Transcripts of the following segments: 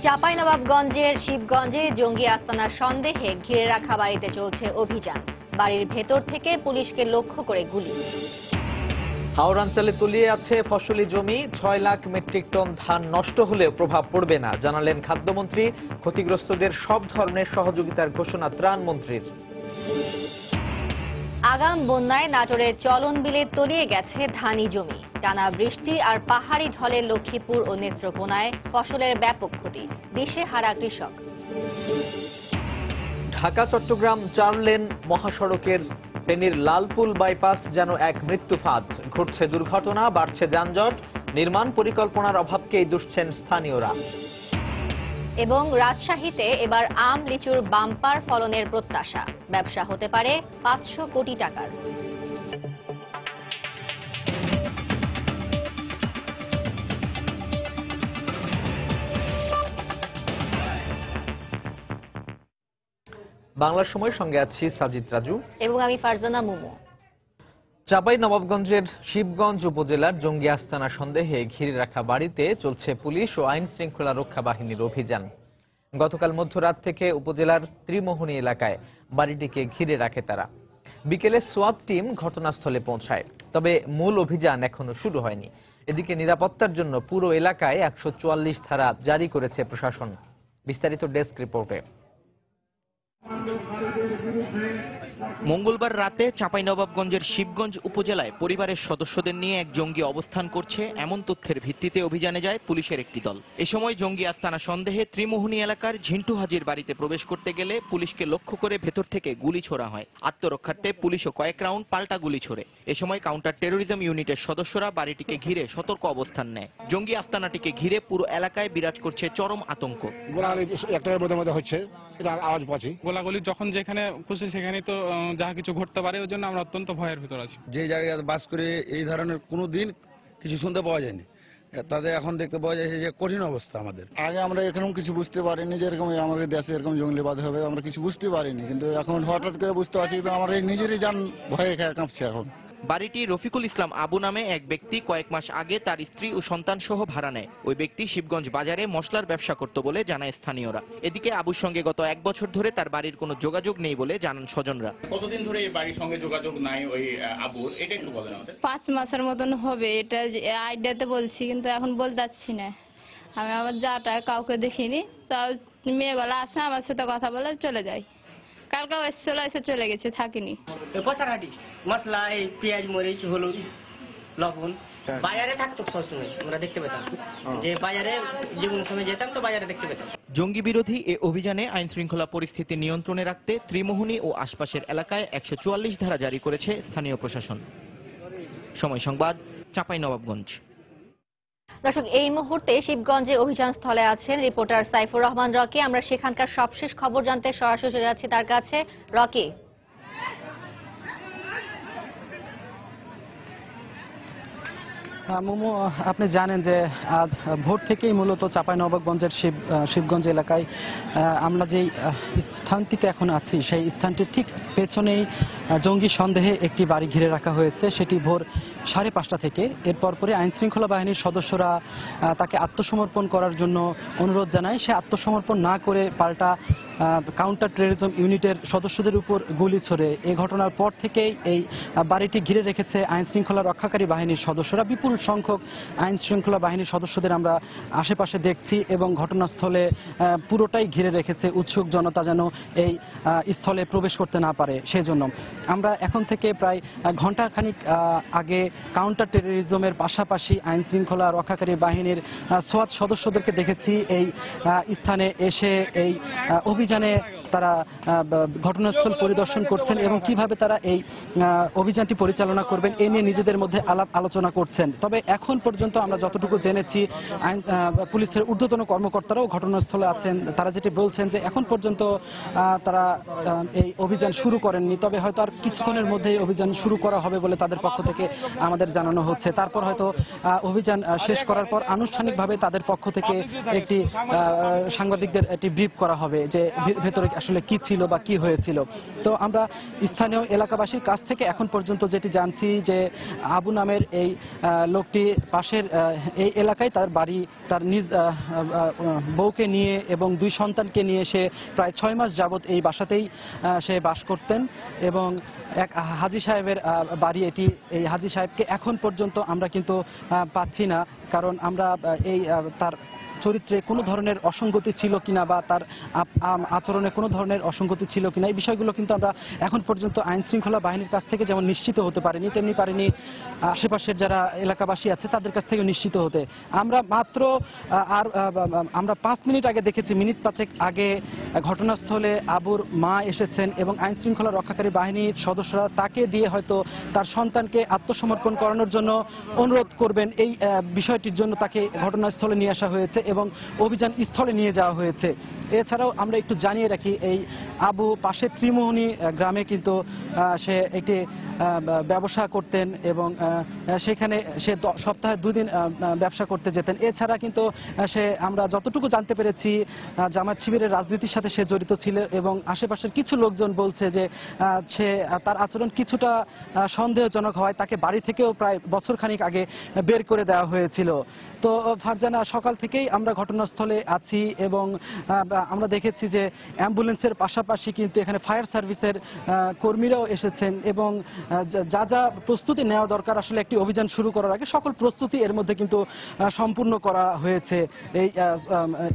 চাঁপাইনবাবগঞ্জের শিবগঞ্জে জঙ্গি আস্তানার সন্দেহে ঘিরে রাখা বাড়িতে চলছে অভিযান। বাড়ির ভেতর থেকে পুলিশকে লক্ষ্য করে গুলি। হাওড়াঞ্চলে তলিয়ে আছে ফসলি জমি, 6 লাখ মেট্রিক টন ধান নষ্ট হলেও প্রভাব পড়বে না, জানালেন খাদ্যমন্ত্রী। ক্ষতিগ্রস্তদের সব ধরনের সহযোগিতার ঘোষণা ত্রাণমন্ত্রীর। আগাম বন্যায় নাটোরের চলন বিলে তলিয়ে গেছে ধানি জমি। টানা বৃষ্টি আর পাহাড়ি ঢলে লক্ষ্মীপুর ও নেত্রকোনায় ফসলের ব্যাপক ক্ষতি, দিশেহারা কৃষক। ঢাকা চট্টগ্রাম 4 লেন মহাসড়কের ফেনীর লালপুল বাইপাস যেন এক মৃত্যু ফাঁদ। ঘটছে দুর্ঘটনা, বাড়ছে যানজট, নির্মাণ পরিকল্পনার অভাবকেই দুষছেন স্থানীয়রা। এবং রাজশাহীতে এবার আম লিচুর বাম্পার ফলনের প্রত্যাশা, ব্যবসা হতে পারে 500 কোটি টাকার। বাংলার সময় সঙ্গে আছি সাজিদ রাজু এবং আমি ফারজানা মুমু। চাঁপাইনবাবগঞ্জের শিবগঞ্জ উপজেলার জঙ্গি আস্তানা সন্দেহে ঘিরে রাখা বাড়িতে চলছে পুলিশ ও আইন শৃঙ্খলা রক্ষা বাহিনীর অভিযান। গতকাল মধ্যরাত থেকে উপজেলার ত্রিমোহনী এলাকায় বাড়িটিকে ঘিরে রাখে তারা। বিকেলে সোয়াত টিম ঘটনাস্থলে পৌঁছায়, তবে মূল অভিযান এখনো শুরু হয়নি। এদিকে নিরাপত্তার জন্য পুরো এলাকায় 144 ধারা জারি করেছে প্রশাসন। বিস্তারিত ডেস্ক রিপোর্টে। মঙ্গলবার রাতে চাঁপাইনবাবগঞ্জের শিবগঞ্জ উপজেলায় পরিবারের সদস্যদের নিয়ে এক জঙ্গি অবস্থান করছে এমন তথ্যের ভিত্তিতে অভিযানে যায় পুলিশের একটি দল। এ সময় জঙ্গি আস্তানা সন্দেহে ত্রিমোহনী এলাকার ঝিন্টু হাজির বাড়িতে প্রবেশ করতে গেলে পুলিশকে লক্ষ্য করে ভেতর থেকে গুলি ছোড়া হয়। আত্মরক্ষার্থে পুলিশও কয়েক রাউন্ড পাল্টা গুলি ছোড়ে। এ সময় কাউন্টার টেরোরিজম ইউনিটের সদস্যরা বাড়িটিকে ঘিরে সতর্ক অবস্থান নেয়। জঙ্গি আস্তানাটিকে ঘিরে পুরো এলাকায় বিরাজ করছে চরম আতঙ্ক। গোলাগুলি যখন যেখানে খুশি সেখানে তো যা কিছু ঘটতে পারে, ওই জন্য আমরা অত্যন্ত ভয়ের ভিতর আছি। যে জায়গায় বাস করে এই ধরনের কোনো দিন কিছু শুনতে পাওয়া যায়নি, তাদের এখন দেখতে পাওয়া যাচ্ছে যে কঠিন অবস্থা। আমাদের আগে আমরা এরকম কিছু বুঝতে পারিনি যে এরকম আমাদের দেশে এরকম জঙ্গলিবাদ হবে, আমরা কিছু বুঝতে পারিনি, কিন্তু এখন হঠাৎ করে বুঝতে পারছি। কিন্তু আমার এই নিজেরই জান ভয়ে কাঁপছে এখন। বাড়িটি রফিকুল ইসলাম আবু নামে এক ব্যক্তি কয়েক মাস আগে তার স্ত্রী ও সন্তান সহ ভাড়া নেয়। ওই ব্যক্তি শিবগঞ্জ বাজারে মশলার ব্যবসা করত বলে জানায় স্থানীয়রা। এদিকে আবুর সঙ্গে গত 1 বছর ধরে তার বাড়ির কোনো যোগাযোগ নেই বলে জানান স্বজনরা। কতদিন ধরে এই বাড়ির সঙ্গে যোগাযোগ নাই ওই আবুর, এটা একটু বলেন আমাদের। 5 মাসের মতন হবে, এটা আইডিয়াতে বলছি, কিন্তু এখন বলতে পারছি না। আমি আমার যাটা কাউকে দেখিনি, তাও মেয়েগুলো আসে আমার সাথে কথা বলে চলে যায়। কালকে এসে চলে গেছে, থাকিনি। মশলা, এই পেঁয়াজ, মরিচ, হলুদ, লবণ বাজারে থাকতো সবসময়, আমরা দেখতে পেতাম যে বাজারে যে কোনো সময় যেতাম তো বাজারে দেখতে পেতাম। জঙ্গি বিরোধী এ অভিযানে আইন শৃঙ্খলা পরিস্থিতি নিয়ন্ত্রণে রাখতে ত্রিমোহনী ও আশপাশের এলাকায় 144 ধারা জারি করেছে স্থানীয় প্রশাসন। সময় সংবাদ, চাঁপাইনবাবগঞ্জ। দর্শক, এই মুহূর্তে শিবগঞ্জে অভিযান স্থলে আছেন রিপোর্টার সাইফুর রহমান রকি। আমরা সেখানকার সবশেষ খবর জানতে সরাসরি যাচ্ছি তার কাছে। রকি, মোমো, আপনি জানেন যে আজ ভোর থেকেই মূলত চাঁপাইনবাবগঞ্জের শিবগঞ্জ এলাকায় আমরা যেই স্থানটিতে এখন আছি সেই স্থানটির ঠিক পেছনেই জঙ্গি সন্দেহে একটি বাড়ি ঘিরে রাখা হয়েছে। সেটি ভোর 5:30 থেকে। এরপর পরে আইন শৃঙ্খলা বাহিনীর সদস্যরা তাকে আত্মসমর্পণ করার জন্য অনুরোধ জানায়। সে আত্মসমর্পণ না করে পাল্টা কাউন্টার টেরোরিজম ইউনিটের সদস্যদের উপর গুলি ছোড়ে। এই ঘটনার পর থেকেই এই বাড়িটি ঘিরে রেখেছে আইন শৃঙ্খলা রক্ষাকারী বাহিনীর সদস্যরা। বিপুল সংখ্যক আইন শৃঙ্খলা বাহিনীর সদস্যদের আমরা আশেপাশে দেখছি এবং ঘটনাস্থলে পুরোটাই ঘিরে রেখেছে উৎসুক জনতা যেন এই স্থলে প্রবেশ করতে না পারে সেজন্য। আমরা এখন থেকে প্রায় ঘণ্টাখানিক আগে কাউন্টার টেরোরিজমের পাশাপাশি আইন শৃঙ্খলা রক্ষাকারী বাহিনীর সোয়াত সদস্যদেরকে দেখেছি এই স্থানে এসে এই অভিযানে তারা ঘটনাস্থল পরিদর্শন করছেন এবং কিভাবে তারা এই অভিযানটি পরিচালনা করবেন এ নিয়ে নিজেদের মধ্যে আলাপ আলোচনা করছেন। তবে এখন পর্যন্ত আমরা যতটুকু জেনেছি পুলিশের ঊর্ধ্বতন কর্মকর্তারাও ঘটনাস্থলে আছেন। তারা যেটি বলছেন যে এখন পর্যন্ত তারা এই অভিযান শুরু করেননি, তবে হয়তো আর কিছুক্ষণের মধ্যেই অভিযান শুরু করা হবে বলে তাদের পক্ষ থেকে আমাদের জানানো হচ্ছে। তারপর হয়তো অভিযান শেষ করার পর আনুষ্ঠানিকভাবে তাদের পক্ষ থেকে একটি সাংবাদিকদের একটি ব্রিফ করা হবে যে ভেতরে আসলে কি ছিল বা কি হয়েছিল। তো আমরা স্থানীয় এলাকাবাসীর কাছ থেকে এখন পর্যন্ত যেটি জানছি যে আবু নামের এই লোকটি পাশের এই এলাকায় তার বাড়ি, তার নিজ বউকে নিয়ে এবং 2 সন্তানকে নিয়ে সে প্রায় 6 মাস যাবৎ এই বাসাতেই সে বাস করতেন এবং এক হাজী সাহেবের বাড়ি এটি। এই হাজী সাহেবকে এখন পর্যন্ত আমরা কিন্তু পাচ্ছি না, কারণ আমরা এই তার চরিত্রে কোনো ধরনের অসঙ্গতি ছিল কিনা বা তার আচরণে কোনো ধরনের অসঙ্গতি ছিল কিনা এই বিষয়গুলো কিন্তু আমরা এখন পর্যন্ত আইন শৃঙ্খলা বাহিনীর কাছ থেকে যেমন নিশ্চিত হতে পারিনি, তেমনি পারিনি আশেপাশের যারা এলাকাবাসী আছে তাদের কাছ থেকে নিশ্চিত হতে। আমরা মাত্র আমরা 5 মিনিট আগে দেখেছি, মিনিট 5 আগে ঘটনাস্থলে আবুর মা এসেছেন এবং আইন শৃঙ্খলা রক্ষাকারী বাহিনীর সদস্যরা তাকে দিয়ে হয়তো তার সন্তানকে আত্মসমর্পণ করানোর জন্য অনুরোধ করবেন, এই বিষয়টির জন্য তাকে ঘটনাস্থলে নিয়ে আসা হয়েছে এবং অভিযান স্থলে নিয়ে যাওয়া হয়েছে। এছাড়াও আমরা একটু জানিয়ে রাখি, এই আবু পাশে ত্রিমোহনী গ্রামে কিন্তু সে একটি ব্যবসা করতেন এবং সেখানে সে সপ্তাহে 2 দিন ব্যবসা করতে যেতেন। এছাড়া কিন্তু সে, আমরা যতটুকু জানতে পেরেছি, জামায়াত শিবিরের রাজনীতির সাথে সে জড়িত ছিল এবং আশেপাশের কিছু লোকজন বলছে যে সে তার আচরণ কিছুটা সন্দেহজনক হয়, তাকে বাড়ি থেকেও প্রায় বছরখানিক আগে বের করে দেওয়া হয়েছিল। তো ফারজানা, সকাল থেকেই আমরা ঘটনাস্থলে আছি এবং আমরা দেখেছি যে অ্যাম্বুলেন্সের পাশাপাশি কিন্তু এখানে ফায়ার সার্ভিসের কর্মীরাও এসেছেন এবং যা যা প্রস্তুতি নেওয়া দরকার আসলে একটি অভিযান শুরু করার আগে সকল প্রস্তুতি এর মধ্যে কিন্তু সম্পূর্ণ করা হয়েছে এই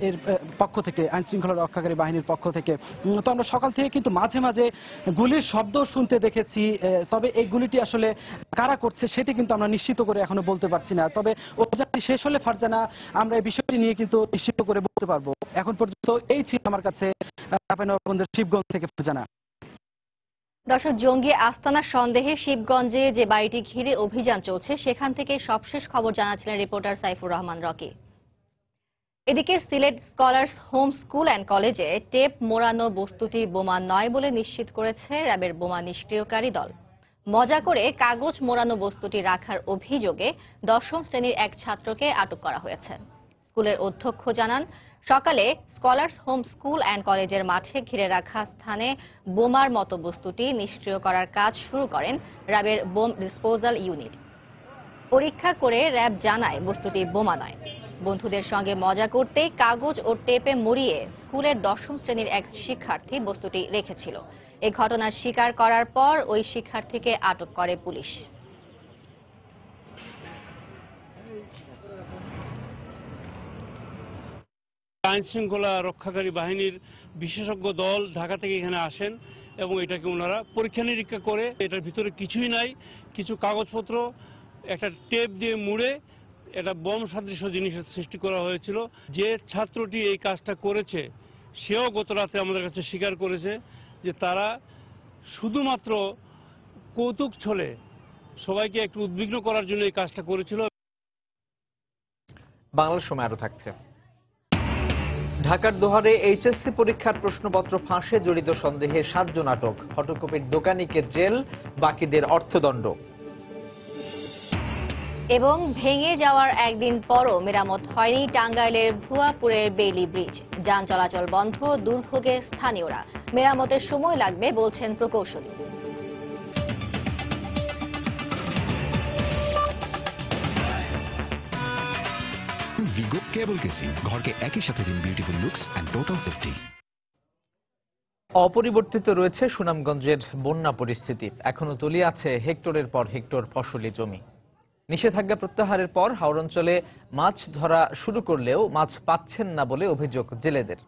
এর পক্ষ থেকে, আইন শৃঙ্খলা রক্ষাকারী বাহিনীর পক্ষ থেকে। তো আমরা সকাল থেকে কিন্তু মাঝে মাঝে গুলির শব্দ শুনতে দেখেছি, তবে এই গুলিটি আসলে কারা করছে সেটি কিন্তু আমরা নিশ্চিত করে এখনো বলতে পারছি না। তবে অভিযানটি শেষ হলে ফারজানা আমরা এই বিষয়টি নিয়ে কিন্তু নিশ্চিত করে বলতে পারবো। এখন পর্যন্ত এই ছিল আমার কাছে চাঁপাইনবাবগঞ্জের শিবগঞ্জ থেকে ফারজানা। দর্শক, জঙ্গি আস্তানা সন্দেহে শিবগঞ্জে যে বাড়িটি ঘিরে অভিযান চলছে সেখান থেকে সবশেষ খবর জানাচ্ছিলেন রিপোর্টার সাইফুর রহমান রকি। এদিকে Sylhet scholars home school and কলেজে টেপ মোড়ানো বস্তুটি বোমা নয় বলে নিশ্চিত করেছে র্যাবের বোমা নিষ্ক্রিয়কারী দল। মজা করে কাগজ মোড়ানো বস্তুটি রাখার অভিযোগে 10ম শ্রেণীর এক ছাত্রকে আটক করা হয়েছে। স্কুলের অধ্যক্ষ জানান, সকালে স্কলার্স হোম স্কুল অ্যান্ড কলেজের মাঠে ঘিরে রাখা স্থানে বোমার মতো বস্তুটি নিষ্ক্রিয় করার কাজ শুরু করেন র্যাবের বোম ডিসপোজাল ইউনিট। পরীক্ষা করে র্যাব জানায় বস্তুটি বোমা নয়। বন্ধুদের সঙ্গে মজা করতে কাগজ ও টেপে মুড়িয়ে স্কুলের 10ম শ্রেণীর এক শিক্ষার্থী বস্তুটি রেখেছিল। এই ঘটনার স্বীকার করার পর ওই শিক্ষার্থীকে আটক করে পুলিশ। আইন শৃঙ্খলা রক্ষাকারী বাহিনীর বিশেষজ্ঞ দল ঢাকা থেকে এখানে আসেন এবং এটাকে ওনারা পরীক্ষা নিরীক্ষা করে এটার ভিতরে কিছুই নাই, কিছু কাগজপত্র একটা টেপ দিয়ে মুড়ে এটা বম সদৃশ জিনিসের সৃষ্টি করা হয়েছিল। যে ছাত্রটি এই কাজটা করেছে সেও গত রাতে আমাদের কাছে স্বীকার করেছে যে তারা শুধুমাত্র কৌতুক ছলে সবাইকে একটু উদ্বিগ্ন করার জন্য এই কাজটা করেছিল। বাংলার সময় আরো থাকছে। ঢাকার দোহারে এইচএসসি পরীক্ষার প্রশ্নপত্র ফাঁসে জড়িত সন্দেহে 7 জন আটক। ফটোকপির দোকানিকে জেল, বাকিদের অর্থদণ্ড। এবং ভেঙে যাওয়ার একদিন পরও মেরামত হয়নি টাঙ্গাইলের ভুয়াপুরের বেইলি ব্রিজ। যান চলাচল বন্ধ, দুর্ভোগে স্থানীয়রা। মেরামতের সময় লাগবে বলছেন প্রকৌশলী। ভিগো কেবল কেসিং, ঘরকে একই সাথে দিন beautiful looks and total safety. অপরিবর্তিত রয়েছে সুনামগঞ্জের বন্যা পরিস্থিতি। এখনো তলিয়ে আছে হেক্টরের পর হেক্টর ফসলি জমি। নিষেধাজ্ঞা প্রত্যাহারের পর হাওর অঞ্চলে মাছ ধরা শুরু করলেও মাছ পাচ্ছেন না বলে অভিযোগ জেলেদের।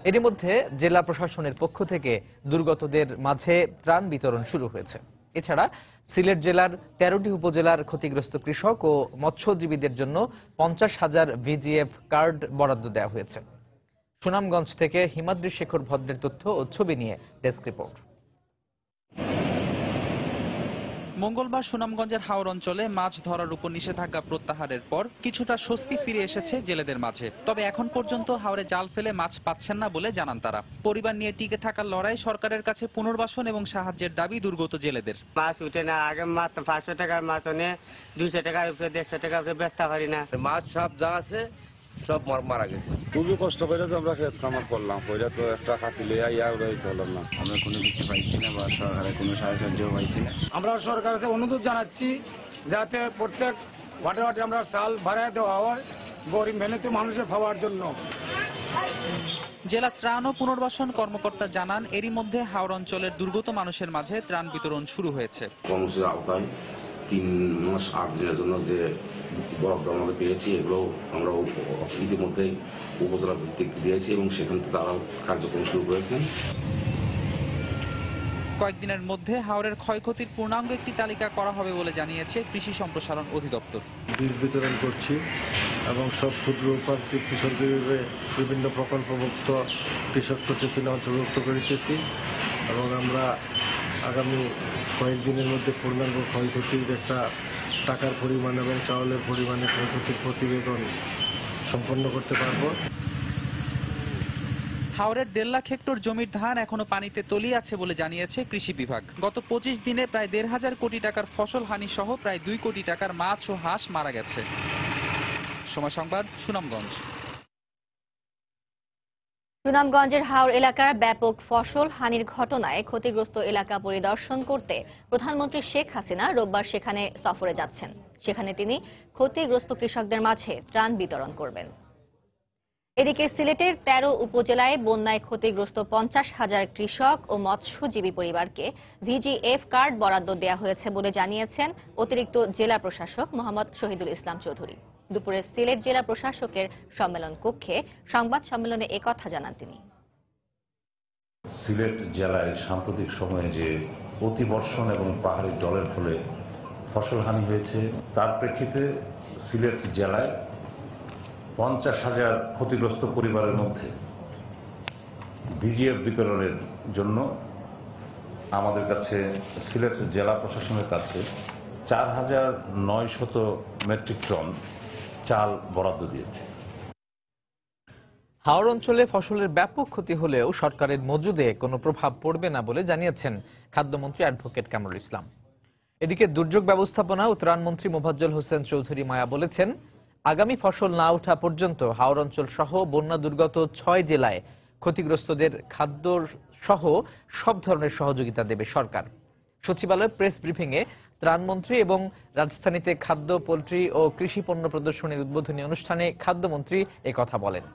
এরই মধ্যে জেলা প্রশাসনের পক্ষ থেকে দুর্গতদের মাঝে ত্রাণ বিতরণ শুরু হয়েছে। এছাড়া সিলেট জেলার 13টি উপজেলার ক্ষতিগ্রস্ত কৃষক ও মৎস্যজীবীদের জন্য 50,000 ভিজিএফ কার্ড বরাদ্দ দেওয়া হয়েছে। সুনামগঞ্জ থেকে হিমাদ্রি শেখর ভদ্রের তথ্য ও ছবি নিয়ে ডেস্ক রিপোর্ট। মঙ্গলবার সুনামগঞ্জের হাওর অঞ্চলে মাছ ধরার উপর নিষেধাজ্ঞা প্রত্যাহারের পর কিছুটা স্বস্তি ফিরে এসেছে জেলেদের মাঝে। তবে এখন পর্যন্ত হাওরে জাল ফেলে মাছ পাচ্ছেন না বলে জানান তারা। পরিবার নিয়ে টিকে থাকার লড়াই, সরকারের কাছে পুনর্বাসন এবং সাহায্যের দাবি দুর্গত জেলেদের। মাছ উঠে না, আগে মাত্র 500 টাকার মাছ অনে 200 টাকার উপরে 150 টাকার উপরে বেচতে পারি না। মাছ সব যা আছে সব মারা গেছে। খুবই কষ্ট করে তো আমরা ক্ষেত কামার করলাম, ওইটা তো একটা কাটি লইয়া ইয়া উড়াইতে হলাম না। আমরা কোনো কিছু পাইছি না বা সরকারের কোনো সাহায্য পাইছি না। আমরা সরকারকে অনুরোধ জানাচ্ছি যাতে প্রত্যেক ওয়ার্ডে ওয়ার্ডে আমরা চাল ভাড়া দেওয়া হয় গরিব মেহনতি মানুষের খাওয়ার জন্য। জেলা ত্রাণ ও পুনর্বাসন কর্মকর্তা জানান, এরই মধ্যে হাওর অঞ্চলের দুর্গত মানুষের মাঝে ত্রাণ বিতরণ শুরু হয়েছে। কর্মসূচির আওতায় 3 মাস 8 দিনের জন্য যে বরাদ্দ আমরা পেয়েছি, এগুলো আমরা ইতিমধ্যেই উপজেলা ভিত্তিক দিয়েছি এবং সেখান থেকে তারা কার্যক্রম শুরু করেছেন। কয়েকদিনের মধ্যে হাওরের ক্ষয়ক্ষতির পূর্ণাঙ্গ একটি তালিকা করা হবে বলে জানিয়েছে কৃষি সম্প্রসারণ অধিদপ্তর। বীজ বিতরণ করছি এবং সব ক্ষুদ্র প্রান্তিক কৃষকদের বিভিন্ন প্রকল্পভুক্ত কৃষক সচেতন অন্তর্ভুক্ত করিতেছি এবং আমরা আগামী কয়েকদিনের মধ্যে পূর্ণাঙ্গ ক্ষয়ক্ষতির একটা টাকার পরিমাণ এবং চাউলের পরিমাণে ক্ষয়ক্ষতির প্রতিবেদন সম্পন্ন করতে পারব। হাওরের 1.5 লাখ হেক্টর জমির ধান এখনো পানিতে তলিয়ে আছে বলে জানিয়েছে কৃষি বিভাগ। গত 25 দিনে প্রায় 1.5 কোটি টাকার ফসল হানি সহ প্রায় 2 কোটি টাকার মাছ ও হাঁস মারা গেছে। সময় সংবাদ, সুনামগঞ্জ। সুনামগঞ্জের হাওর এলাকার ব্যাপক ফসল হানির ঘটনায় ক্ষতিগ্রস্ত এলাকা পরিদর্শন করতে প্রধানমন্ত্রী শেখ হাসিনা রোববার সেখানে সফরে যাচ্ছেন। সেখানে তিনি ক্ষতিগ্রস্ত কৃষকদের মাঝে ত্রাণ বিতরণ করবেন। এদিকে সিলেটের 13 উপজেলায় বন্যায় ক্ষতিগ্রস্ত 50,000 কৃষক ও মৎস্যজীবী পরিবারকে ভিজিএফ কার্ড বরাদ্দ দেওয়া হয়েছে বলে জানিয়েছেন অতিরিক্ত জেলা প্রশাসক মোহাম্মদ শহীদুল ইসলাম চৌধুরী। দুপুরে সিলেট জেলা প্রশাসকের সম্মেলন কক্ষে সংবাদ সম্মেলনে একথা জানান তিনি। সিলেট জেলায় সাম্প্রতিক সময়ে যে অতিবর্ষণ এবং পাহাড়ি জলের ফলে ফসল হানি হয়েছে, তার প্রেক্ষিতে সিলেট জেলায় 50,000 ক্ষতিগ্রস্ত পরিবারের মধ্যে ভিজিএফ বিতরণের জন্য আমাদের কাছে সিলেট জেলা প্রশাসনের কাছে 4,900 মেট্রিক টন চাল বরাদ্দ দিয়েছে। হাওর অঞ্চলে ফসলের ব্যাপক ক্ষতি হলেও সরকারের মজুদে কোনো প্রভাব পড়বে না বলে জানিয়েছেন খাদ্যমন্ত্রী অ্যাডভোকেট কামরুল ইসলাম। এদিকে দুর্যোগ ব্যবস্থাপনা ও ত্রাণমন্ত্রী মোফাজ্জল হোসেন চৌধুরী মায়া বলেছেন, আগামী ফসল না ওঠা পর্যন্ত হাওর অঞ্চল সহ বন্যা দুর্গত 6 জেলায় ক্ষতিগ্রস্তদের খাদ্য সহ সব ধরনের সহযোগিতা দেবে সরকার। সচিবালয় প্রেস ব্রিফিংয়ে ত্রাণমন্ত্রী এবং রাজধানীতে খাদ্য, পোল্ট্রি ও কৃষি পণ্য প্রদর্শনীর উদ্বোধনী অনুষ্ঠানে খাদ্যমন্ত্রী একথা বলেন।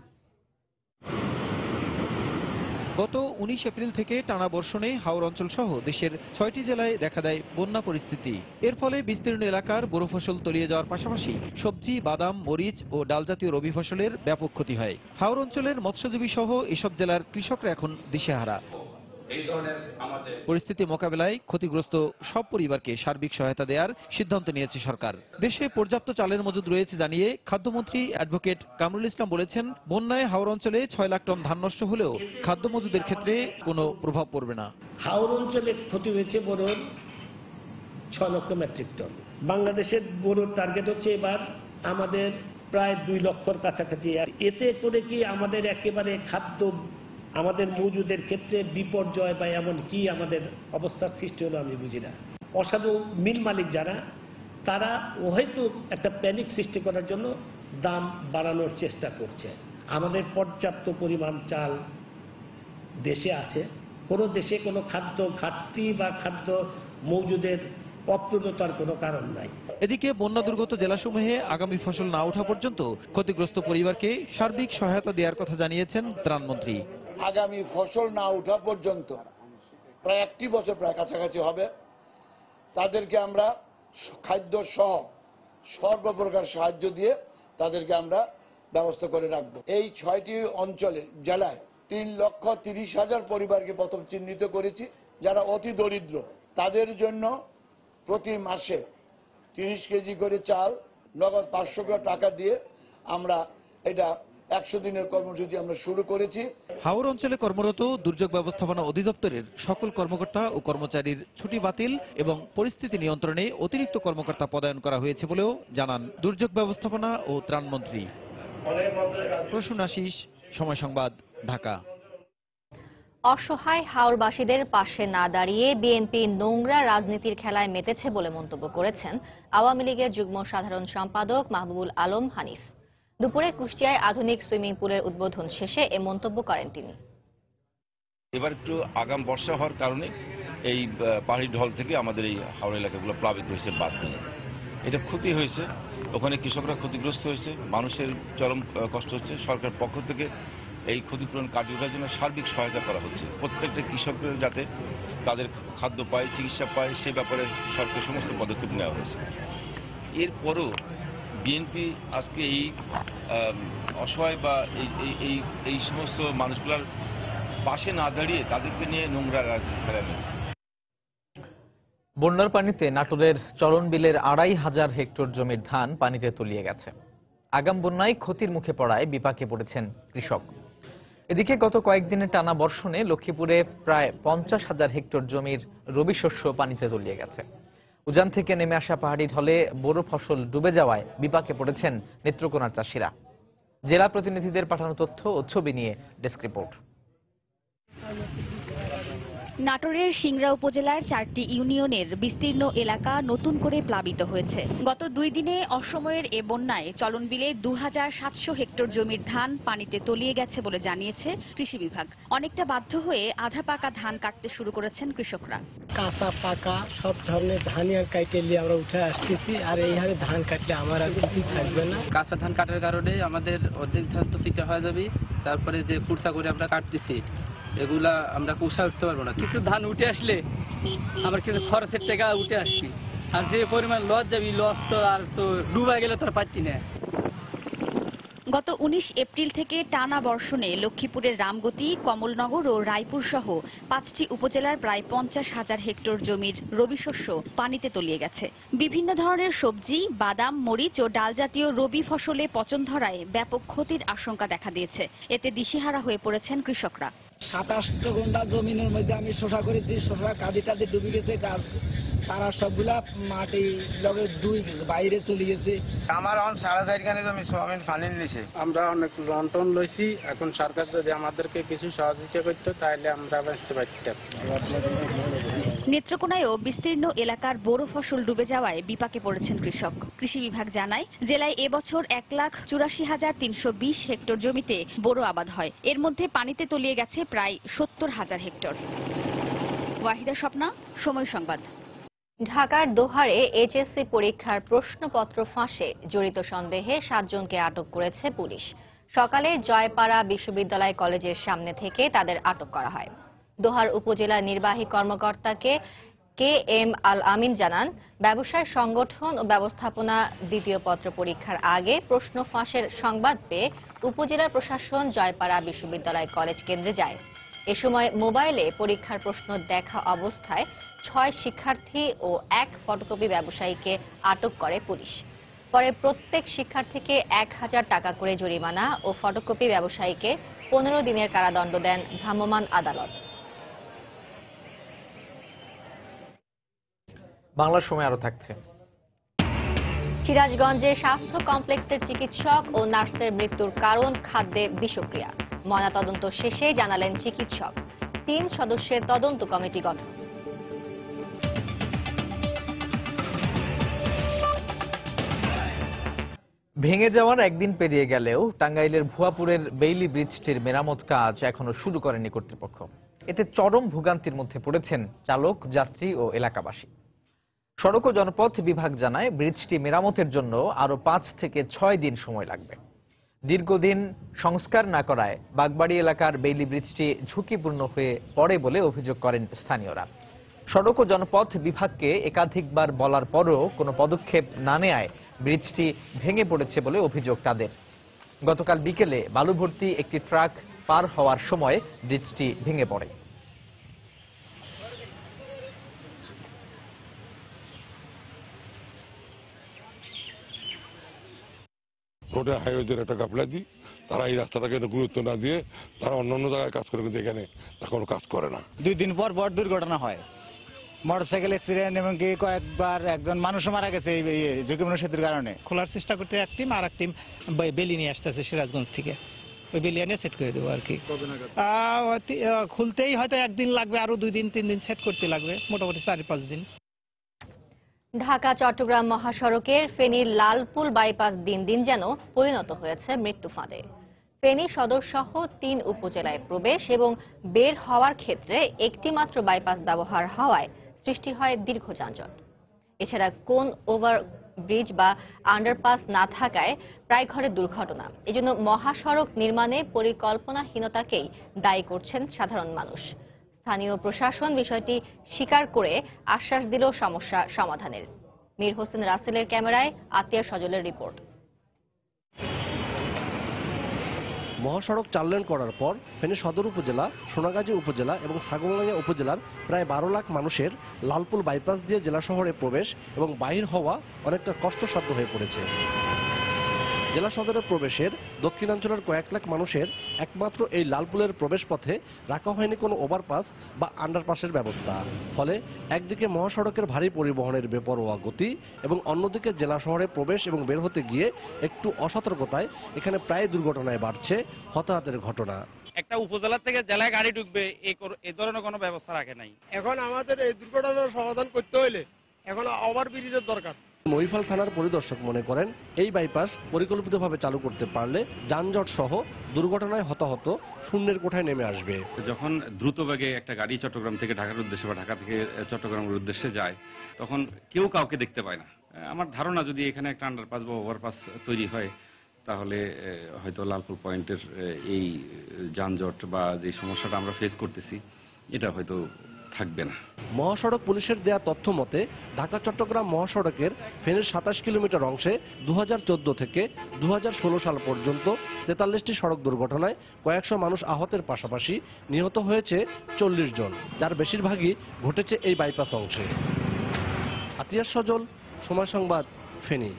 গত 19 এপ্রিল থেকে টানা বর্ষণে হাওর অঞ্চল সহ দেশের 6টি জেলায় দেখা দেয় বন্যা পরিস্থিতি। এর ফলে বিস্তীর্ণ এলাকার বোরো ফসল তলিয়ে যাওয়ার পাশাপাশি সবজি, বাদাম, মরিচ ও ডাল জাতীয় রবি ফসলের ব্যাপক ক্ষতি হয়। হাওর অঞ্চলের মৎস্যজীবী সহ এসব জেলার কৃষকরা এখন দিশেহারা। পরিস্থিতি মোকাবেলায় ক্ষতিগ্রস্ত সব পরিবারকে সার্বিক সহায়তা দেওয়ার সিদ্ধান্ত নিয়েছে সরকার। দেশে পর্যাপ্ত চালের মজুদ রয়েছে জানিয়ে খাদ্যমন্ত্রী অ্যাডভোকেট কামরুল ইসলাম বলেছেন, বন্যায় হাওর অঞ্চলে 6 লাখ টন ধান নষ্ট হলেও খাদ্য মজুদের ক্ষেত্রে কোনো প্রভাব পড়বে না। হাওর অঞ্চলে ক্ষতি হয়েছে বোরোর 6 লক্ষ মেট্রিক টন। বাংলাদেশের বোরোর টার্গেট হচ্ছে এবার আমাদের প্রায় 2 লক্ষর কাছাকাছি। এতে করে কি আমাদের একেবারে খাদ্য আমাদের মজুদের ক্ষেত্রে বিপর্যয় বা এমন কি আমাদের অবস্থার সৃষ্টি হলো আমি বুঝি না। অসাধু মিল মালিক যারা, তারা হয়তো একটা প্যানিক সৃষ্টি করার জন্য দাম বাড়ানোর চেষ্টা করছে। আমাদের পর্যাপ্ত পরিমাণ চাল দেশে আছে, কোনো দেশে কোনো খাদ্য ঘাটতি বা খাদ্য মজুদের অপূর্ণতার কোনো কারণ নাই। এদিকে বন্যা দুর্গত জেলাসমূহে আগামী ফসল না ওঠা পর্যন্ত ক্ষতিগ্রস্ত পরিবারকে সার্বিক সহায়তা দেওয়ার কথা জানিয়েছেন ত্রাণমন্ত্রী। আগামী ফসল না ওঠা পর্যন্ত প্রায় 1 বছর প্রায় কাছাকাছি হবে, তাদেরকে আমরা খাদ্য সহ সর্বপ্রকার সাহায্য দিয়ে তাদেরকে আমরা ব্যবস্থা করে রাখব। এই 6টি অঞ্চলে জেলায় 3,30,000 পরিবারকে প্রথম চিহ্নিত করেছি যারা অতি দরিদ্র। তাদের জন্য প্রতি মাসে 30 কেজি করে চাল, নগদ 500 টাকা দিয়ে আমরা এটা 100 দিনের কর্মসূচি আমরা শুরু করেছি। হাওর অঞ্চলে কর্মরত দুর্যোগ ব্যবস্থাপনা অধিদপ্তরের সকল কর্মকর্তা ও কর্মচারীর ছুটি বাতিল এবং পরিস্থিতি নিয়ন্ত্রণে অতিরিক্ত কর্মকর্তা পদায়ন করা হয়েছে বলেও জানান দুর্যোগ ব্যবস্থাপনা ও ত্রাণমন্ত্রী। প্রসূন আশিস, সময় সংবাদ, ঢাকা। অসহায় হাওরবাসীদের পাশে না দাঁড়িয়ে বিএনপি নোংরা রাজনীতির খেলায় মেতেছে বলে মন্তব্য করেছেন আওয়ামী লীগের যুগ্ম সাধারণ সম্পাদক মাহবুবুল আলম হানিফ। দুপুরে কুষ্টিয়ায় আধুনিক সুইমিং পুলের উদ্বোধন শেষে এ মন্তব্য করেন তিনি। এবার একটু আগাম বর্ষা হওয়ার কারণে এই পাহাড়ি ঢল থেকে আমাদের এই হাওড়া এলাকাগুলো প্লাবিত হয়েছে, বাদ নিয়ে এটা ক্ষতি হয়েছে। ওখানে কৃষকরা ক্ষতিগ্রস্ত হয়েছে, মানুষের চরম কষ্ট হচ্ছে। সরকার পক্ষ থেকে এই ক্ষতিপূরণ কাটিয়ে ওঠার জন্য সার্বিক সহায়তা করা হচ্ছে। প্রত্যেকটা কৃষকের যাতে তাদের খাদ্য পায়, চিকিৎসা পায়, সে ব্যাপারে সরকারের সমস্ত পদক্ষেপ নেওয়া হয়েছে। এরপরও বিএনপি আজকে এই অসহায় বা এই সমস্ত মানুষগুলোর পাশে না দাঁড়িয়ে তাদেরকে নিয়ে নোংরা রাজনীতি করে নিচ্ছে। বন্যার পানিতে নাটোরের চরণবিলের ২৫০০ হেক্টর জমির ধান পানিতে তলিয়ে গেছে। আগাম বন্যায় ক্ষতির মুখে পড়ায় বিপাকে পড়েছেন কৃষক। এদিকে গত কয়েকদিনের টানা বর্ষণে লক্ষ্মীপুরে প্রায় ৫০,০০০ হেক্টর জমির রবি শস্য পানিতে তলিয়ে গেছে। উজান থেকে নেমে আসা পাহাড়ি ঢলে বোরো ফসল ডুবে যাওয়ায় বিপাকে পড়েছেন নেত্রকোনার চাষিরা। জেলা প্রতিনিধিদের পাঠানো তথ্য ও ছবি নিয়ে ডেস্ক রিপোর্ট। নাটোরের সিংড়া উপজেলার ৪টি ইউনিয়নের বিস্তীর্ণ এলাকা নতুন করে প্লাবিত হয়েছে। গত ২ দিনে অসময়ের এ বন্যায় চলনবিলে ২৭০০ হেক্টর জমির ধান পানিতে তলিয়ে গেছে বলে জানিয়েছে কৃষি বিভাগ। অনেকটা বাধ্য হয়ে আধা পাকা ধান কাটতে শুরু করেছেন কৃষকরা। কাঁচা পাকা সব ধরনের ধানই আর কাটে নিয়ে আমরা উঠে আসতেছি, আর এইভাবে ধান কাটলে আমার আর কিছু থাকবে না। কাঁচা ধান কাটার কারণে আমাদের অর্ধেক ধান তো চিটা হয়ে যাবে, তারপরে যে খুরসা করে আমরা কাটতেছি এগুলা আমরা কুষা উঠতে পারবো না। কিছু ধান উঠে আসলে আমার কিছু খরচের টাকা উঠে আসবে, আর যে পরিমাণ লস যাবি লস তো আর তো ডুবা গেলে তো আর পাচ্ছি না। গত ১৯ এপ্রিল থেকে টানা বর্ষণে লক্ষ্মীপুরের রামগতি, কমলনগর ও রায়পুর সহ ৫টি উপজেলার প্রায় ৫০,০০০ হেক্টর জমির রবি শস্য পানিতে তলিয়ে গেছে। বিভিন্ন ধরনের সবজি, বাদাম, মরিচ ও ডাল জাতীয় রবি ফসলে পচন ধরায় ব্যাপক ক্ষতির আশঙ্কা দেখা দিয়েছে। এতে দিশেহারা হয়ে পড়েছেন কৃষকরা। ২৭ ঘন্টা জমিনের মধ্যে আমি শোষা করেছি, শোষা কাঁদি টাদি ডুবে গেছে, গাছ সারা সবগুলা মাটি লগে দুই বাইরে চলে গেছে। আমার এখন ৪.৫ খানি জমি সোয়াবিন পানি নিছে। আমরা অনেক লন্ঠন লইছি, এখন সরকার যদি আমাদেরকে কিছু সহযোগিতা করতো তাহলে আমরা বাঁচতে পারতাম। নেত্রকোনায়ও বিস্তীর্ণ এলাকার বোরো ফসল ডুবে যাওয়ায় বিপাকে পড়েছেন কৃষক। কৃষি বিভাগ জানায়, জেলায় এবছর ১,৮৪,৩২০ হেক্টর জমিতে বোরো আবাদ হয়। এর মধ্যে পানিতে তলিয়ে গেছে প্রায় ৭০,০০০ হেক্টর। ওয়াহিদা স্বপ্না, সময় সংবাদ। ঢাকার দোহারে এইচএসসি পরীক্ষার প্রশ্নপত্র ফাঁসে জড়িত সন্দেহে ৭ জনকে আটক করেছে পুলিশ। সকালে জয়পাড়া বিশ্ববিদ্যালয় কলেজের সামনে থেকে তাদের আটক করা হয়। দোহার উপজেলা নির্বাহী কর্মকর্তাকে KM আল আমিন জানান, ব্যবসায় সংগঠন ও ব্যবস্থাপনা দ্বিতীয় পত্র পরীক্ষার আগে প্রশ্ন ফাঁসের সংবাদ পেয়ে উপজেলা প্রশাসন জয়পাড়া বিশ্ববিদ্যালয় কলেজ কেন্দ্রে যায়। এ সময় মোবাইলে পরীক্ষার প্রশ্ন দেখা অবস্থায় ৬ শিক্ষার্থী ও ১ ফটোকপি ব্যবসায়ীকে আটক করে পুলিশ। পরে প্রত্যেক শিক্ষার্থীকে ১,০০০ টাকা করে জরিমানা ও ফটোকপি ব্যবসায়ীকে ১৫ দিনের কারাদণ্ড দেন ভ্রাম্যমাণ আদালত। বাংলার সময় আরো থাকছে। সিরাজগঞ্জে স্বাস্থ্য কমপ্লেক্সের চিকিৎসক ও নার্সের মৃত্যুর কারণ খাদ্যে বিষক্রিয়া। ময়নাতদন্ত শেষে জানালেন চিকিৎসক। ৩ সদস্যের তদন্ত কমিটি গঠন। ভেঙে যাওয়ার একদিন পেরিয়ে গেলেও টাঙ্গাইলের ভুয়াপুরের বেইলি ব্রিজটির মেরামত কাজ এখনো শুরু করেনি কর্তৃপক্ষ। এতে চরম ভোগান্তির মধ্যে পড়েছেন চালক, যাত্রী ও এলাকাবাসী। সড়ক ও জনপথ বিভাগ জানায়, ব্রিজটি মেরামতের জন্য আরো ৫ থেকে ৬ দিন সময় লাগবে। দীর্ঘদিন সংস্কার না করায় বাগবাড়ি এলাকার বেইলি ব্রিজটি ঝুঁকিপূর্ণ হয়ে পড়ে বলে অভিযোগ করেন স্থানীয়রা। সড়ক ও জনপথ বিভাগকে একাধিকবার বলার পরও কোনো পদক্ষেপ না নেয়ায় ব্রিজটি ভেঙে পড়েছে বলে অভিযোগ তাদের। গতকাল বিকেলে বালু ভর্তি একটি ট্রাক পার হওয়ার সময় ব্রিজটি ভেঙে পড়ে। রোডের হাইওয়েদের একটা গাফলা দিই, তারা এই রাস্তাটাকে গুরুত্ব না দিয়ে তারা অন্যান্য জায়গায় কাজ করে, কিন্তু এখানে কোনো কাজ করে না। 2 দিন পর পর দুর্ঘটনা হয়, মোটরসাইকেল অ্যাক্সিডেন্ট, এবং কি কয়েকবার একজন মানুষও মারা গেছে এই ঝুঁকিপূর্ণ সেতুর কারণে। খোলার চেষ্টা করতে এক টিম, আর এক টিম বেলি নিয়ে আসতেছে সিরাজগঞ্জ থেকে। ওই বেলি এনে সেট করে দেবো আর কি। খুলতেই হয়তো 1 দিন লাগবে, আরো 2 দিন 3 দিন সেট করতে লাগবে, মোটামুটি 4-5 দিন। ঢাকা চট্টগ্রাম মহাসড়কের ফেনীর লালপুল বাইপাস দিন দিন যেন পরিণত হয়েছে মৃত্যু ফাঁদে। ফেনী সদর সহ ৩ উপজেলায় প্রবেশ এবং বের হওয়ার ক্ষেত্রে একটি মাত্র বাইপাস ব্যবহার হওয়ায় সৃষ্টি হয় দীর্ঘ যানজট। এছাড়া কোন ওভারব্রিজ বা আন্ডারপাস না থাকায় প্রায় ঘরে দুর্ঘটনা। এজন্য মহাসড়ক নির্মাণে পরিকল্পনাহীনতাকেই দায়ী করছেন সাধারণ মানুষ। স্থানীয় প্রশাসন বিষয়টি স্বীকার করে আশ্বাস দিল সমস্যা সমাধানের। মীর হোসেন রাসেলের ক্যামেরায় আতিয়া সজলের রিপোর্ট। মহাসড়ক ৪ লেন করার পর ফেনী সদর উপজেলা, সোনাগাজী উপজেলা এবং ছাগলনাইয়া উপজেলার প্রায় ১২ লাখ মানুষের লালপুল বাইপাস দিয়ে জেলা শহরে প্রবেশ এবং বাহির হওয়া অনেকটা কষ্টসাধ্য হয়ে পড়েছে। জেলা সদরের প্রবেশের দক্ষিণাঞ্চলের কয়েক লাখ মানুষের একমাত্র এই লালপুলের প্রবেশ পথে রাখা হয়নি কোনো ওভারপাস বা আন্ডারপাসের ব্যবস্থা। ফলে একদিকে মহাসড়কের ভারী পরিবহনের বেপরোয়া গতি এবং অন্যদিকে জেলা শহরে প্রবেশ এবং বের হতে গিয়ে একটু অসতর্কতায় এখানে প্রায় দুর্ঘটনায় বাড়ছে হতাহতের ঘটনা। একটা উপজেলা থেকে জেলায় গাড়ি ঢুকবে এই ধরনের কোনো ব্যবস্থা রাখে নাই। এখন আমাদের এই দুর্ঘটনার সমাধান করতে হইলে এখন ওভারব্রিজের দরকার। মহিফাল থানার পরিদর্শক মনে করেন এই বাইপাস পরিকল্পিতভাবে চালু করতে পারলে যানজট সহ দুর্ঘটনায় হতাহত শূন্যের কোঠায় নেমে আসবে। যখন দ্রুতবেগে একটা গাড়ি চট্টগ্রাম থেকে ঢাকার উদ্দেশ্যে বা ঢাকা থেকে চট্টগ্রামের উদ্দেশ্যে যায় তখন কেউ কাউকে দেখতে পায় না। আমার ধারণা যদি এখানে একটা আন্ডারপাস বা ওভারপাস তৈরি হয় তাহলে হয়তো লালপুর পয়েন্টের এই যানজট বা যে সমস্যাটা আমরা ফেস করতেছি এটা হয়তো থাকবে না। মহাসড়ক পুলিশের দেয়া তথ্য মতে ঢাকা চট্টগ্রাম মহাসড়কের ফেনীর ২৭ কিলোমিটার অংশে ২০১৪ থেকে ২০১৬ সাল পর্যন্ত ৪৩টি সড়ক দুর্ঘটনায় কয়েকশো মানুষ আহতের পাশাপাশি নিহত হয়েছে ৪০ জন, যার বেশিরভাগই ঘটেছে এই বাইপাস অংশে। আতিয়া সজল, সময় সংবাদ, ফেনী।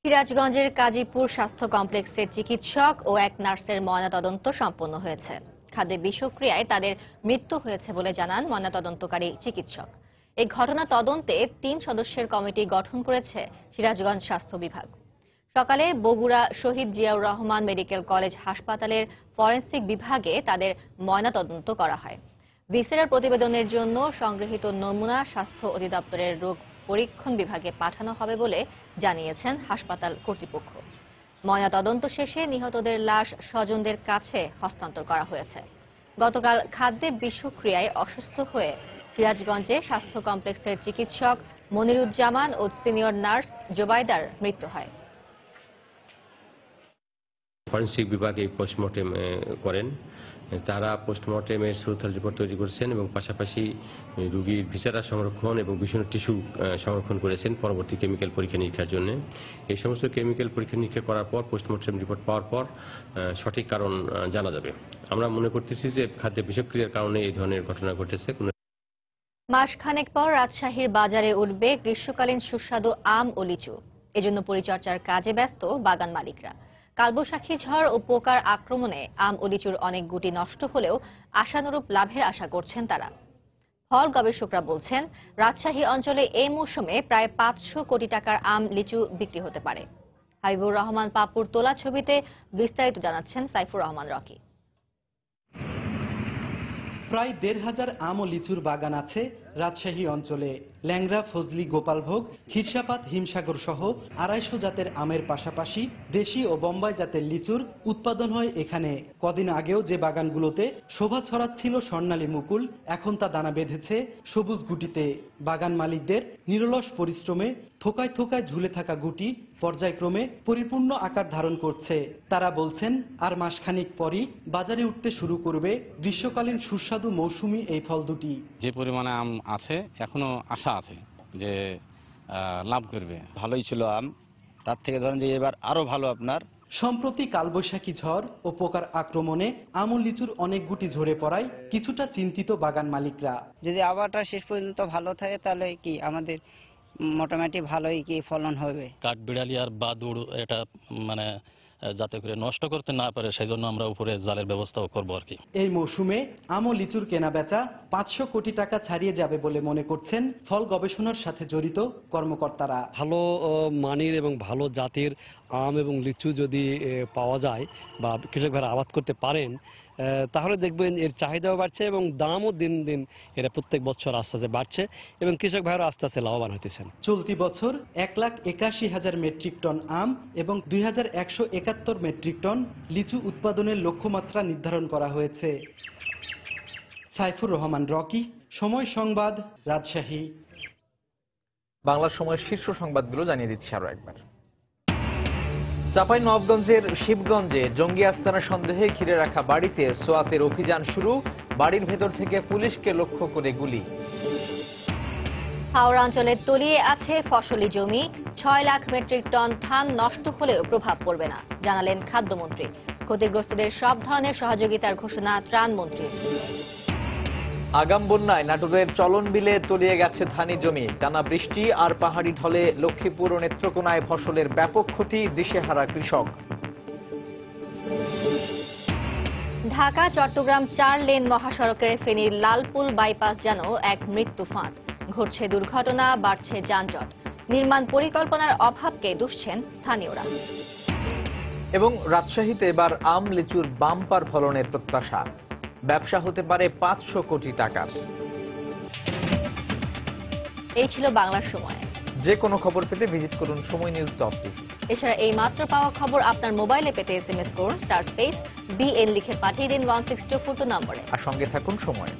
সিরাজগঞ্জের কাজীপুর স্বাস্থ্য কমপ্লেক্সের চিকিৎসক ও এক নার্সের ময়নাতদন্ত সম্পন্ন হয়েছে। খাদ্যে বিষক্রিয়ায় তাদের মৃত্যু হয়েছে বলে জানান ময়নাতদন্তকারী চিকিৎসক। এই ঘটনা তদন্তে ৩ সদস্যের কমিটি গঠন করেছে সিরাজগঞ্জ স্বাস্থ্য বিভাগ। সকালে বগুড়া শহীদ জিয়াউর রহমান মেডিকেল কলেজ হাসপাতালের ফরেনসিক বিভাগে তাদের ময়নাতদন্ত করা হয়। ভিসেরার প্রতিবেদনের জন্য সংগৃহীত নমুনা স্বাস্থ্য অধিদপ্তরের রোগ পরীক্ষণ বিভাগে পাঠানো হবে বলে জানিয়েছেন হাসপাতাল কর্তৃপক্ষ। ময়নাতদন্ত শেষে নিহতদের লাশ স্বজনদের কাছে হস্তান্তর করা হয়েছে। গতকাল খাদ্যে বিষক্রিয়ায় অসুস্থ হয়ে সিরাজগঞ্জে স্বাস্থ্য কমপ্লেক্সের চিকিৎসক মনিরুজ্জামান ও সিনিয়র নার্স জোবাইদার মৃত্যু হয়। ফরেনসিক বিভাগে পোস্টমর্টেম করেন। তারা পোস্টমর্টেমের শ্রুতাল রিপোর্ট তৈরি করেছেন এবং পাশাপাশি রোগীর ভিসেরা সংরক্ষণ এবং বিষণ্ণ টিস্যু সংরক্ষণ করেছেন পরবর্তী কেমিক্যাল পরীক্ষা নিরীক্ষার জন্য। এই সমস্ত কেমিক্যাল পরীক্ষা নিরীক্ষা করার পর পোস্টমর্টেম রিপোর্ট পাওয়ার পর সঠিক কারণ জানা যাবে। আমরা মনে করতেছি যে খাদ্য বিষক্রিয়ার কারণে এই ধরনের ঘটনা ঘটেছে। মাসখানেক পর রাজশাহীর বাজারে উঠবে গ্রীষ্মকালীন সুস্বাদু আম ও লিচু। এজন্য পরিচর্যার কাজে ব্যস্ত বাগান মালিকরা। কালবৈশাখী ঝড় ও পোকার আক্রমণে আম ও লিচুর অনেক গুটি নষ্ট হলেও আশানুরূপ লাভের আশা করছেন তারা। ফল গবেষকরা বলছেন রাজশাহী অঞ্চলে এই মৌসুমে প্রায় ৫০০ কোটি টাকার আম লিচু বিক্রি হতে পারে। হাবিবুর রহমান পাপুর তোলা ছবিতে বিস্তারিত জানাচ্ছেন সাইফুর রহমান রকি। প্রায় ১৫০০ আম ও লিচুর বাগান আছে রাজশাহী অঞ্চলে। ল্যাংড়া, ফজলি, গোপালভোগ, ক্ষীরসাপাত, হিমসাগর সহ ২৫০ জাতের আমের পাশাপাশি দেশি ও বোম্বাই জাতের লিচুর উৎপাদন হয় এখানে। কদিন আগেও যে বাগানগুলোতে শোভা ছড়াচ্ছিল স্বর্ণালী মুকুল, এখন তা দানা বেঁধেছে সবুজ গুটিতে। বাগান মালিকদের নিরলস পরিশ্রমে থোকায় থোকায় ঝুলে থাকা গুটি পর্যায়ক্রমে পরিপূর্ণ আকার ধারণ করছে। তারা বলছেন আর মাসখানেক পরই বাজারে উঠতে শুরু করবে গ্রীষ্মকালীন সুস্বাদু মৌসুমী এই ফল দুটি। যে পরিমাণে আম আছে এখনো আশা আছে যে লাভ করবে। ভালোই ছিল আম, তার থেকে ধরেন যে এবার আরো ভালো। আপনার সম্প্রতি কালবৈশাখী ঝড় ও পোকার আক্রমণে আম ও লিচুর অনেক গুটি ঝরে পড়ায় কিছুটা চিন্তিত বাগান মালিকরা। যদি আবহাওয়াটা শেষ পর্যন্ত ভালো থাকে তাহলে কি আমাদের মোটামুটি ভালোই কি ফলন হবে। কাঠবিড়ালি আর বাদুড় এটা মানে যাতে করে নষ্ট করতে না পারে সেই জন্য আমরা উপরে জালের ব্যবস্থাও করব আর কি। এই মৌসুমে আম ও লিচুর কেনা বেচা ৫০০ কোটি টাকা ছাড়িয়ে যাবে বলে মনে করছেন ফল গবেষণার সাথে জড়িত কর্মকর্তারা। ভালো মানের এবং ভালো জাতের আম এবং লিচু যদি পাওয়া যায় বা কৃষক ভাইরা আবাদ করতে পারেন, তাহলে দেখবেন এর চাহিদাও বাড়ছে এবং দামও দিন দিন এরা প্রত্যেক বছর আস্তে আস্তে বাড়ছে এবং কৃষক ভাইরা আস্তে আস্তে লাভবান হতেছেন। চলতি বছর 1,81,000 মেট্রিক টন আম এবং 2,171 মেট্রিক টন লিচু উৎপাদনের লক্ষ্যমাত্রা নির্ধারণ করা হয়েছে। সাইফুর রহমান রকি, সময় সংবাদ, রাজশাহী। বাংলার সময়ের শীর্ষ সংবাদগুলো জানিয়ে দিচ্ছি আরো একবার। চাঁপাইনবাবগঞ্জের শিবগঞ্জে জঙ্গি আস্তানা সন্দেহে ঘিরে রাখা বাড়িতে সোয়াতের অভিযান শুরু, বাড়ির ভেতর থেকে পুলিশকে লক্ষ্য করে গুলি। হাওড়া অঞ্চলে তলিয়ে আছে ফসলি জমি, 6 লাখ মেট্রিক টন ধান নষ্ট হলেও প্রভাব পড়বে না, জানালেন খাদ্যমন্ত্রী। ক্ষতিগ্রস্তদের সব ধরনের সহযোগিতার ঘোষণা ত্রাণমন্ত্রী। আগাম বন্যায় নাটোরের চলন বিলে তলিয়ে গেছে ধানি জমি, টানা বৃষ্টি আর পাহাড়ি ঢলে লক্ষ্মীপুর ও নেত্রকোনায় ফসলের ব্যাপক ক্ষতি, দিশেহারা কৃষক। ঢাকা চট্টগ্রাম 4 লেন মহাসড়কের ফেনীর লালপুল বাইপাস যেন এক মৃত্যু ফাঁদ। ঘটছে দুর্ঘটনা, বাড়ছে যানজট, নির্মাণ পরিকল্পনার অভাবকে দুষছেন স্থানীয়রা। এবং রাজশাহীতে এবার আম লিচুর বাম্পার ফলনের প্রত্যাশা, ব্যবসা হতে পারে 500 কোটি টাকার। এই ছিল বাংলার সময়। যে কোনো খবর পেতে ভিজিট করুন সময়নিউজ.tv। এছাড়া এই মাত্র পাওয়া খবর আপনার মোবাইলে পেতে SMS করুন *BN লিখে পাঠিয়ে দিন 16242 নম্বরে। আর সঙ্গে থাকুন সময়।